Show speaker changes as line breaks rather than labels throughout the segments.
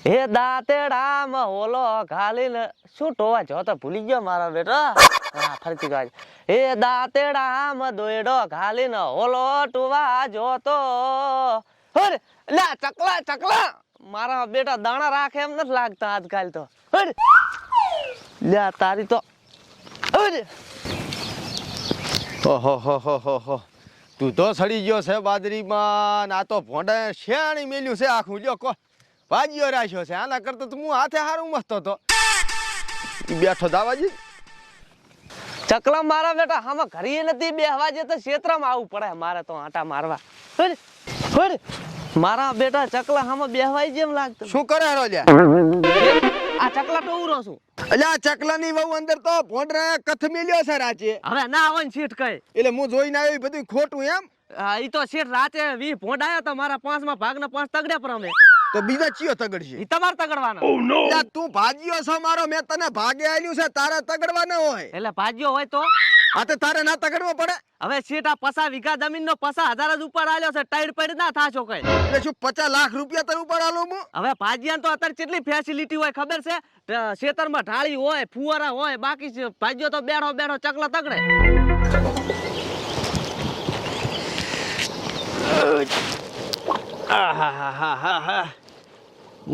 હે દાંતેડામાં ઓલો ઘાલીને શું ટોવા જો તો ભૂલી ગયો મારો બેટો. હા ફરીથી ગાજ. હે દાંતેડામાં દોયડો ઘાલીને ઓલો ટોવા જોતો. હર લા ચકલા ચકલા મારા બેટા દાણા રાખે એમ નથી લાગતા આજકાલ તો. હર લ્યા તારી તો હર
ઓહો હો હો હો હો તું તો સડી ગયો છે બાજરીમાં. આ તો ભોંડા શેણી મેલ્યું છે આખું. લ્યો કો ભાજીઓ રાખ્યો છે. આના કરતા તો હું હાથે હારું મસ્ત હતો. બેઠો દાવાજી
ચકલા મારા બેટા હામાં ઘરે નથી બેહવા જે તો ક્ષેત્રમાં આવવું પડે મારે તો આટા મારવા. હર હર મારા બેટા ચકલા હામાં બેહવાય જેમ લાગતું.
શું કરે રો લ્યા?
આ ચકલા તો ઉરો છું.
અલ્યા ચકલાની વહુ અંદર તો ભોંડરા કથ મેલ્યો છે રાચે.
હવે ના હોય ને શેઠ કઈ
એટલે હું જોઈને આવ્યો બધું ખોટું એમ.
ઈ તો શેઠ રાતે 20 ભોંડ આયા તો મારા 5 માં ભાગના 5 તગડ્યા પર અમે.
તો બીજા ચિયો તગડશે?
ઈ તમાર તગડવાના.
અલ્યા તું ભાજીયો છો મારો. મેં તને ભાગે આલ્યું છે. તારા તગડવાના હોય
એટલે ભાજ્યો હોય તો
આ તો તારે ના તગડવો પડે.
હવે શેઠ આ 50 વીઘા જમીન નો 50,000 જ ઉપર આલ્યો છે. ટાઈડ પડી ના થાશો કઈ.
એટલે શું 50 લાખ રૂપિયા તને ઉપર આલો હું?
હવે ભાજ્યા તો અત્યારે કેટલી ફેસિલિટી હોય ખબર છે? ખેતરમાં ઢાળી હોય ફુવારા હોય બાકી ભાજ્યો તો બેઠો બેઠો ચકલા તગડે.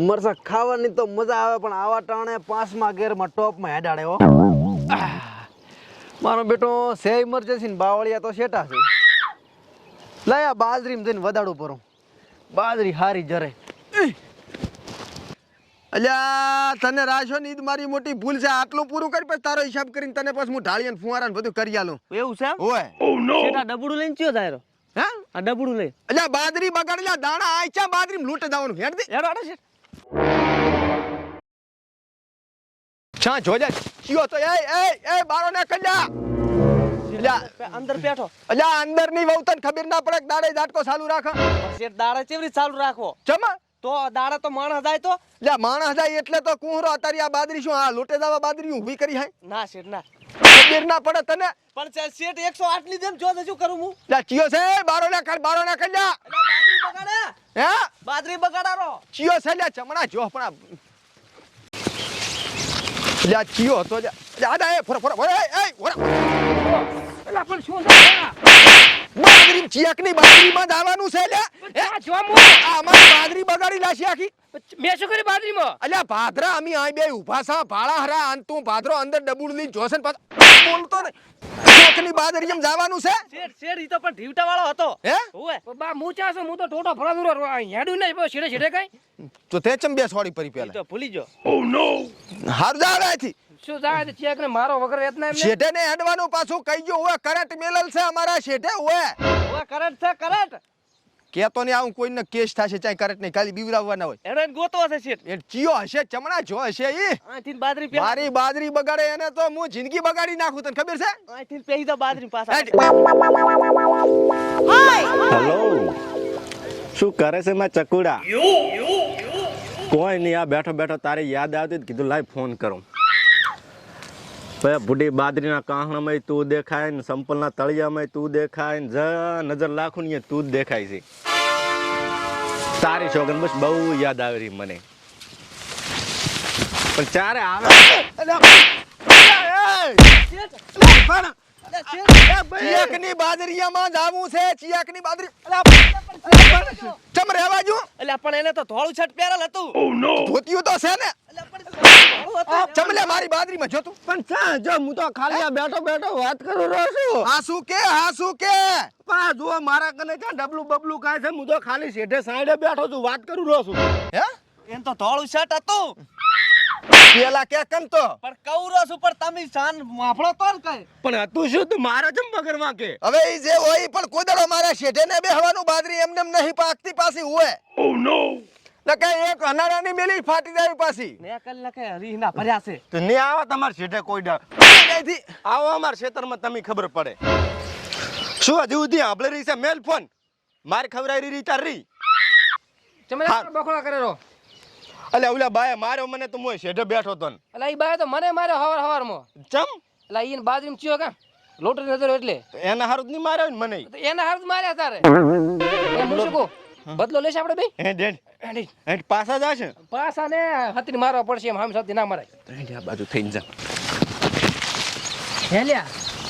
મરસા ખાવાની તો મજા આવે પણ આવા ટાણે 5મા ગેરમાં ટોપમાં હેડાડે હો. મારો બેટો સે ઇમરજન્સી ને બાવળિયા તો શેટા છે. લાયા બાજરીમાં જઈને વદાડું પરું. બાજરી હારી જરે.
અલ્યા તને રાશો ની મારી મોટી ભૂલ છે. આટલું પૂરું કરી પછી તારો હિસાબ કરીને તને પછી હું ઢાળીને ફુવારા બધું કરી આલું.
એવું છે એમ?
ઓય
શેઠ આ ડબડું લઈને ચિયો જાય?
હે
આ ડબડું લઈ
અલ્યા બાજરી બગાડેલા દાણા આચા બાજરી લૂંટે જવાનું હેડ દે.
હેડો હેડો શેઠ.
છા જોજે ચિયો તો એ બારો ને કલ્યા. અલ્યા
અંદર બેઠો.
અલ્યા અંદર ની વહુ તને ખબર ના પડે કે દાડે ઝાટકો ચાલુ રાખા.
શેઠ દાડા ચેવરી ચાલુ રાખો
ચમા
તો દાડા તો માણસ જાય તો
અલ્યા માણસ જાય એટલે તો કુહરો અતારી આ બાજરી શું આ લૂંટે જવા બાજરી ઊભી કરી હાય?
ના શેઠ ના.
ખબર ના પડે તને?
પણ શેઠ 108 ની જેમ જો શું કરું હું?
અલ્યા ચિયો છે બારો ને કલ્યા.
એટલે બાજરી બગાડે.
હે
બાજરી બગાડારો.
ચિયો છે લ્યા ચમડા જો પણ લ્યા ચિયો તો લ્યા એ ફોર
એલા પણ શું થાય?
બાજરી ચિયાકની બાજરીમાં દાવાનું છે લ્યા.
આ જો મો
આ અમારી બાજરી બગાડી લાશી આખી.
મેં શું કરી બાજરીમાં?
અલ્યા ભાદરા અમે અહીં બે ઊભા સા ભાળા હરા અન તું ભાદરો અંદર ડબુડ લઈને જોસન પાછો બોલતો ને ચિયાકની બાજરીમાં જવાનું છે.
શેઠ ઈ તો પણ ઢીવટા વાળો હતો.
હે
ઓય
બા હું ચા છું હું તો ટોટો ફરાદુરો હેડું નહીં છેડે છેડે કઈ
તો તે ચમ બે સોડી પરી
ઈ
પેલા
તો ભૂલી ગયો.
હાર જા આથી
શું જાય છે ચેક ને મારો વગર એતના એમને
શેઠે ને હેડવાનું પાછું કહી ગયો ઓય કરંટ મેલલ છે અમારા શેઠે ઓય
ઓય કરંટ છે કરંટ.
કેતો ને આવું કોઈને કેસ થશે ચાય કરંટ નહીં ખાલી બીવરાવવાના હોય.
એનો એને ગોતો હશે શેઠ.
એ ચિયો હશે ચમડા જો હશે ઈ
અહીંથી બાજરી પેલા
મારી બાજરી બગાડે એને તો હું જિંદગી બગાડી નાખું તને ખબર છે?
અહીંથી પેહી તો બાજરી પાછા.
હેલો શું કરે છે માં ચકુડા? કોઈ નહીં આ બેઠો બેઠો તારી યાદ આવતી કીધું લાઈ ફોન કરું. બુઢી બાદરીના કાંહણામાં તું દેખાય ને સંપલના તળિયામાં તું દેખાય ને જ નજર લાખું ને તું જ દેખાય છે. તારી શોગન બસ બહુ યાદ આવી રહી મને પણ ચારે આવે
ચિયાકની બાજરીયામાં જાવું છે. ચિયાકની બાજરી ચમ રહેવા જો.
એટલે પણ એને તો ધોળું છટ પહેરેલ હતું.
ધોતિયું તો છે ને.
ધોળું હતું.
ચમલે મારી બાજરીમાં જો તું.
પણ ચા જો હું તો ખાલી આ બેઠો બેઠો વાત કરું રહ્યો છું.
હા શું કે
પણ જો મારા કને ચા ડબલું બબલું કાય છે હું તો ખાલી શેઠે સાઈડે બેઠો છું વાત કરું રહ્યો છું.
હે
એને તો ધોળું છટ હતું.
પેલા કે કન તો
પણ કૌરો છું પણ તમે શાન માફળો તો ને કઈ.
પણ હતું શું તું મારા જમ બગરમાં કે
હવે ઈ જે હોય ઈ પણ કોદળો મારા શેઠે ને બેહવાનું બાજરી એમને એમ નહીં પાકતી પાછી હોય. ઓ નો નકે એક અનારાની મેલી ફાટી જાય પાછી.
ને કલાકે હરીના ભર્યા છે.
તો ને આવો તમાર શેઠે કોઈ ડા
અહીંથી
આવો અમાર ખેતરમાં તમે ખબર પડે શું હજી સુધી આંભળી રહી છે મેલ ફોન મારી ખવરાઈ રહી તાર રહી.
તમે બખોડા કરેલો.
અલે ઓલા બાય માર્યો મને તો મોય શેઠે બેઠો તો ને.
એટલે ઈ બાય તો મને માર્યો હવારમાં.
ચમ
એટલે ઈને બાજરીમાં ચિયો કા લોટરી નજર એટલે
એના હારું જ નહીં માર્યો ને મને
તો એના હાથ માર્યા તારે. એ હું શું કહું બદલો લેશે આપણે બે?
હે ડેડ
એડી
હેઠ પાછા જશે
પાછા ને હતીને મારવા પડશે એમ હામ સાથે ના મરાય
હેઠ આ બાજુ થઈને જા
હેલ્યા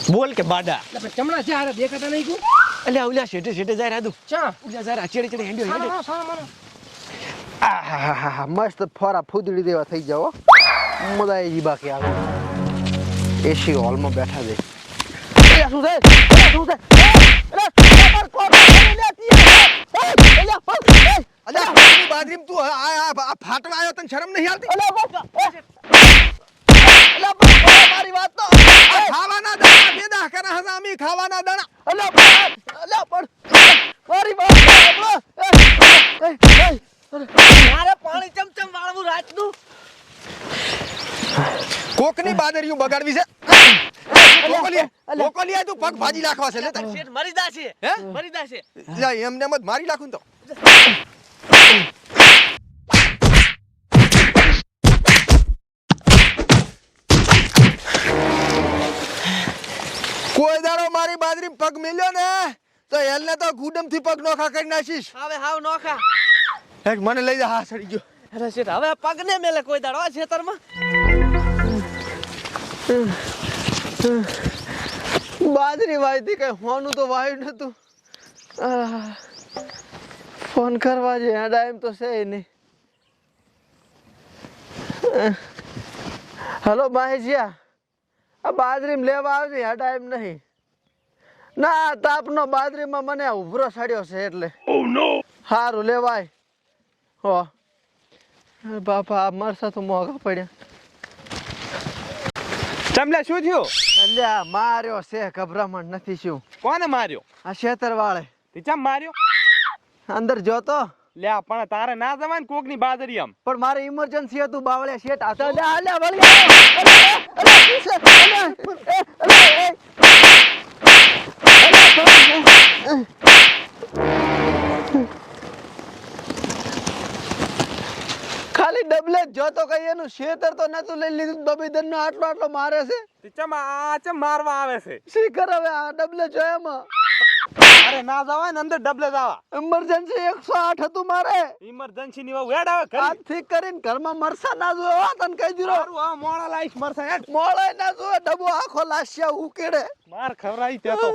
બોલ કે બાડા
એટલે ચમડા છે હારે દેખાતા નહીં કુ
અલ્યા ઓલા શેઠે શેઠે જાય રાધુ
ચા
ઓલા જરા ચેડી ચેડી હેંડ્યો હેંડ્યો
હા હા મારો
આહાહાહા, મસ્ત ફોરા ફૂદડી દેવા થઈ જાવ હો. મજા આવી ગઈ બાકી આવે એસી હોલમાં બેઠા છે અલ્યા શું છે અલ્યા શું છે અલ્યા પર કોણ લેતી અલ્યા
બાદરીમ તું આ ફાટવા આવ્યો તને શરમ નહીં આવતી
અલ્યા મારી વાત તો
ખાવાના દાણા બેદા કરે હે અમે ખાવાના દાણા
અલ્યા પણ મારી વાત
મારે પાણી ચમચમ વાળવું રાતનું
કોકની બાદરીયું બગાડવી છે કોકોલિયા તું પગ ભાજી નાખવા છે લે તાર
શેઠ મરી જાશે
હે
મરી જાશે
જા એમને એમ જ મારી નાખું તો કોઈ દાડો મારી બાજરી પગ મેલ્યો ને તો એલને તો ગુડમ થી પગ નોખા કરી નાખીશ
હવે હાવ નોખા
એક મને લઈ જા હા સડી ગયો
અરે શેઠ હવે પગને મેલે કોઈ દાડો આ ખેતરમાં
બાજરી વાયથી કઈ હોનું તો વાયું નતું ફોન કરવા જે ટાઈમ તો છે નહીં હલો માહેશિયા આ બાજરી લેવા આવજે આ ટાઈમ નહીં ના તાપનો બાજરીમાં મને ઉભરો સડ્યો છે એટલે સારું લેવાય હો બાપા આ મરસા તો મોંઘા પડ્યા
ચમલા શું થયું
અલ્યા માર્યો છે ગભરામણ નથી શું
કોને માર્યો
આ શેતર વાળે
તે ચમ માર્યો
અંદર જોતો
લ્યા પણ તારે ના જવાય ને કોકની બાદરી આમ
પણ મારે ઇમરજન્સી હતું બાવળિયા શેઠ આ ખાલી ડબલે જ જોતો કઈ એનું શેતર તો નતું લઈ લીધું બબીદન નો આટલો આટલો મારે છે
તે ચમ આ ચમ મારવા આવે છે
શી કરે હવે આ ડબલે જોયામાં
અરે ના જવાય ને અંદર ડબલે જવા
ઇમરજન્સી 108 હતું મારે
ઇમરજન્સી ની વેડ આવે કરી
આજથી કરીને ઘરમાં મરસા ના જોયો તને કહી દીધો
સારું આ મોળા લાઈશ મરસા હેડ
મોળે ના જોયો ડબો આખો લાસ્યા ઉકેડે
માર ખવરાઈ તે તો